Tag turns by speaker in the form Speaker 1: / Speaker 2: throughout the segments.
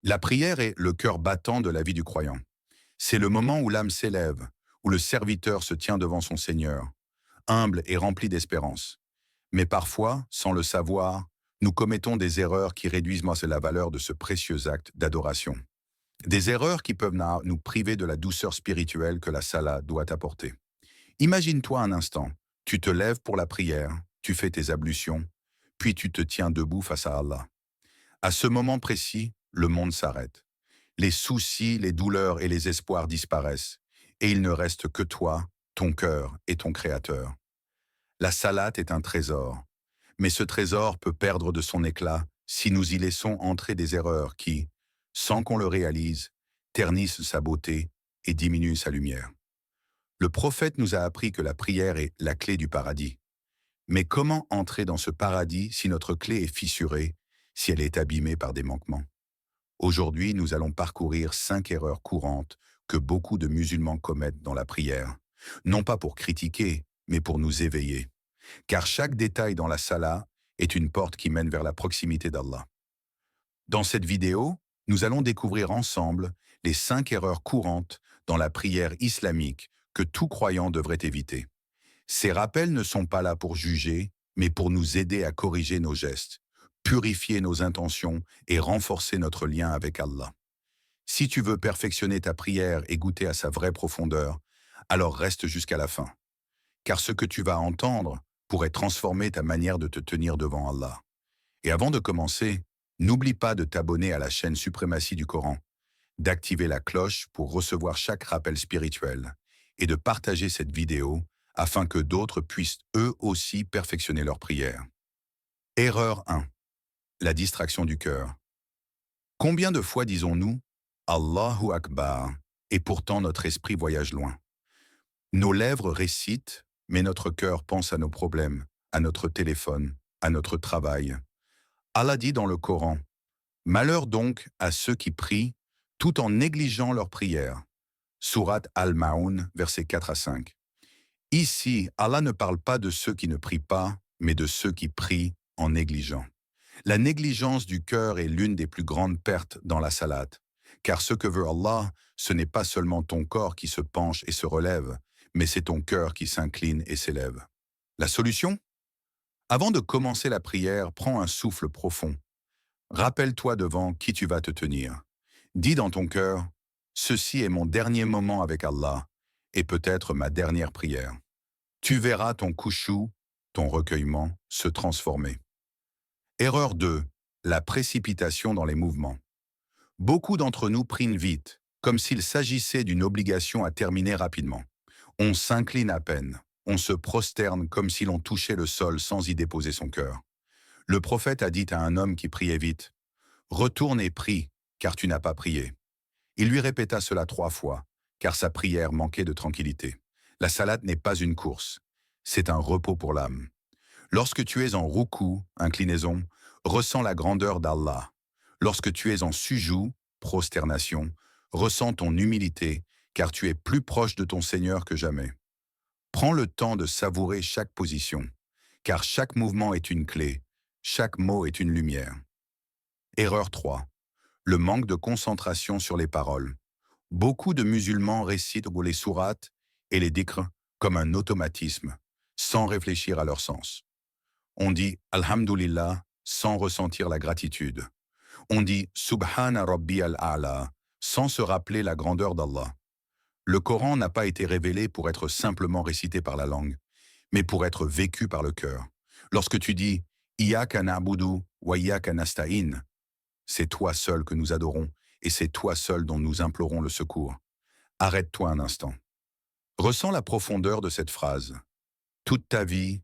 Speaker 1: La prière est le cœur battant de la vie du croyant. C'est le moment où l'âme s'élève, où le serviteur se tient devant son Seigneur, humble et rempli d'espérance. Mais parfois, sans le savoir, nous commettons des erreurs qui réduisent la valeur de ce précieux acte d'adoration. Des erreurs qui peuvent nous priver de la douceur spirituelle que la salat doit apporter. Imagine-toi un instant, tu te lèves pour la prière, tu fais tes ablutions, puis tu te tiens debout face à Allah. À ce moment précis, le monde s'arrête. Les soucis, les douleurs et les espoirs disparaissent, et il ne reste que toi, ton cœur et ton Créateur. La salate est un trésor, mais ce trésor peut perdre de son éclat si nous y laissons entrer des erreurs qui, sans qu'on le réalise, ternissent sa beauté et diminuent sa lumière. Le prophète nous a appris que la prière est la clé du paradis. Mais comment entrer dans ce paradis si notre clé est fissurée, si elle est abîmée par des manquements? Aujourd'hui, nous allons parcourir 5 erreurs courantes que beaucoup de musulmans commettent dans la prière, non pas pour critiquer, mais pour nous éveiller. Car chaque détail dans la salat est une porte qui mène vers la proximité d'Allah. Dans cette vidéo, nous allons découvrir ensemble les 5 erreurs courantes dans la prière islamique que tout croyant devrait éviter. Ces rappels ne sont pas là pour juger, mais pour nous aider à corriger nos gestes, purifier nos intentions et renforcer notre lien avec Allah. Si tu veux perfectionner ta prière et goûter à sa vraie profondeur, alors reste jusqu'à la fin. Car ce que tu vas entendre pourrait transformer ta manière de te tenir devant Allah. Et avant de commencer, n'oublie pas de t'abonner à la chaîne Suprématie du Coran, d'activer la cloche pour recevoir chaque rappel spirituel et de partager cette vidéo afin que d'autres puissent eux aussi perfectionner leur prière. Erreur 1. La distraction du cœur. Combien de fois disons-nous « Allahu Akbar » et pourtant notre esprit voyage loin? Nos lèvres récitent, mais notre cœur pense à nos problèmes, à notre téléphone, à notre travail. Allah dit dans le Coran « Malheur donc à ceux qui prient tout en négligeant leur prière » Sourate Al-Ma'un, versets 4 à 5. Ici, Allah ne parle pas de ceux qui ne prient pas, mais de ceux qui prient en négligeant. La négligence du cœur est l'une des plus grandes pertes dans la salate, car ce que veut Allah, ce n'est pas seulement ton corps qui se penche et se relève, mais c'est ton cœur qui s'incline et s'élève. La solution? Avant de commencer la prière, prends un souffle profond. Rappelle-toi devant qui tu vas te tenir. Dis dans ton cœur, « Ceci est mon dernier moment avec Allah, et peut-être ma dernière prière. » Tu verras ton khushu, ton recueillement, se transformer. Erreur 2. La précipitation dans les mouvements. Beaucoup d'entre nous prient vite, comme s'il s'agissait d'une obligation à terminer rapidement. On s'incline à peine, on se prosterne comme si l'on touchait le sol sans y déposer son cœur. Le prophète a dit à un homme qui priait vite, « Retourne et prie, car tu n'as pas prié. » Il lui répéta cela 3 fois, car sa prière manquait de tranquillité. La salate n'est pas une course, c'est un repos pour l'âme. Lorsque tu es en roukou, inclinaison, ressens la grandeur d'Allah. Lorsque tu es en sujou, prosternation, ressens ton humilité, car tu es plus proche de ton Seigneur que jamais. Prends le temps de savourer chaque position, car chaque mouvement est une clé, chaque mot est une lumière. Erreur 3. Le manque de concentration sur les paroles. Beaucoup de musulmans récitent les sourates et les dhikrs comme un automatisme, sans réfléchir à leur sens. On dit « Alhamdulillah » sans ressentir la gratitude. On dit « Subhana Rabbi al-A'la » sans se rappeler la grandeur d'Allah. Le Coran n'a pas été révélé pour être simplement récité par la langue, mais pour être vécu par le cœur. Lorsque tu dis « Iyaka na'budu wa iyaka nasta'in » c'est toi seul que nous adorons, et c'est toi seul dont nous implorons le secours. Arrête-toi un instant. Ressens la profondeur de cette phrase. Toute ta vie,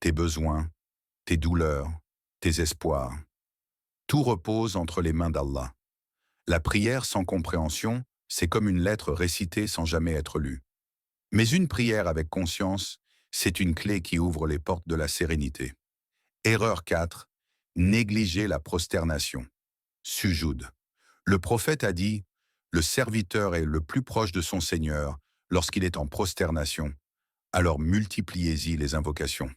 Speaker 1: tes besoins, tes douleurs, tes espoirs. Tout repose entre les mains d'Allah. La prière sans compréhension, c'est comme une lettre récitée sans jamais être lue. Mais une prière avec conscience, c'est une clé qui ouvre les portes de la sérénité. Erreur 4. Négliger la prosternation. Sujoud. Le prophète a dit « Le serviteur est le plus proche de son Seigneur lorsqu'il est en prosternation, alors multipliez-y les invocations. »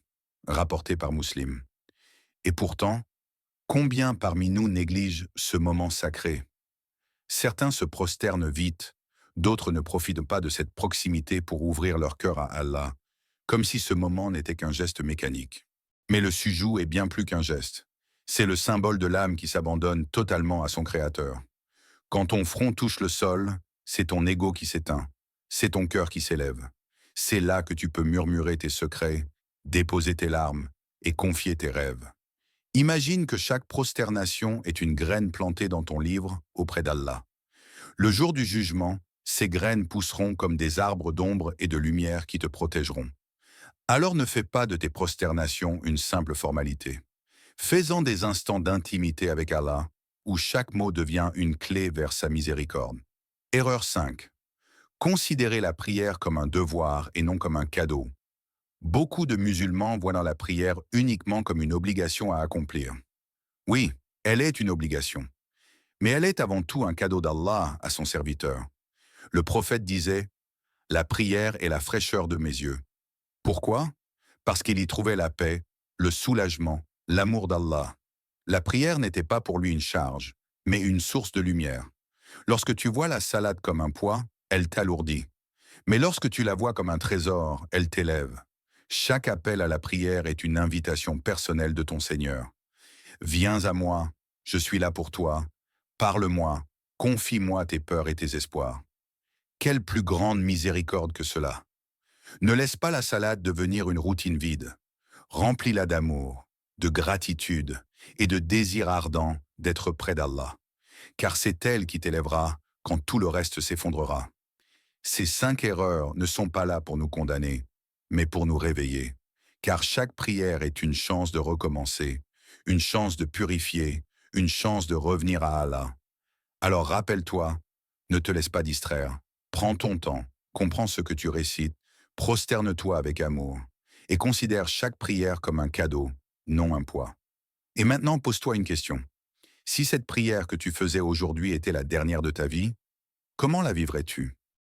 Speaker 1: Rapporté par Muslim. Et pourtant, combien parmi nous négligent ce moment sacré? Certains se prosternent vite, d'autres ne profitent pas de cette proximité pour ouvrir leur cœur à Allah, comme si ce moment n'était qu'un geste mécanique. Mais le sujoud est bien plus qu'un geste. C'est le symbole de l'âme qui s'abandonne totalement à son Créateur. Quand ton front touche le sol, c'est ton ego qui s'éteint, c'est ton cœur qui s'élève. C'est là que tu peux murmurer tes secrets, déposer tes larmes et confier tes rêves. Imagine que chaque prosternation est une graine plantée dans ton livre auprès d'Allah. Le jour du jugement, ces graines pousseront comme des arbres d'ombre et de lumière qui te protégeront. Alors ne fais pas de tes prosternations une simple formalité. Fais-en des instants d'intimité avec Allah, où chaque mot devient une clé vers sa miséricorde. Erreur 5. Considérer la prière comme un devoir et non comme un cadeau. Beaucoup de musulmans voient dans la prière uniquement comme une obligation à accomplir. Oui, elle est une obligation, mais elle est avant tout un cadeau d'Allah à son serviteur. Le prophète disait « La prière est la fraîcheur de mes yeux ». Pourquoi? Parce qu'il y trouvait la paix, le soulagement, l'amour d'Allah. La prière n'était pas pour lui une charge, mais une source de lumière. Lorsque tu vois la salade comme un poids, elle t'alourdit. Mais lorsque tu la vois comme un trésor, elle t'élève. Chaque appel à la prière est une invitation personnelle de ton Seigneur. Viens à moi, je suis là pour toi. Parle-moi, confie-moi tes peurs et tes espoirs. Quelle plus grande miséricorde que cela! Ne laisse pas la salade devenir une routine vide. Remplis-la d'amour, de gratitude et de désir ardent d'être près d'Allah. Car c'est elle qui t'élèvera quand tout le reste s'effondrera. Ces 5 erreurs ne sont pas là pour nous condamner, mais pour nous réveiller. Car chaque prière est une chance de recommencer, une chance de purifier, une chance de revenir à Allah. Alors rappelle-toi, ne te laisse pas distraire. Prends ton temps, comprends ce que tu récites, prosterne-toi avec amour et considère chaque prière comme un cadeau, non un poids. Et maintenant, pose-toi une question. Si cette prière que tu faisais aujourd'hui était la dernière de ta vie, comment la vivrais-tu?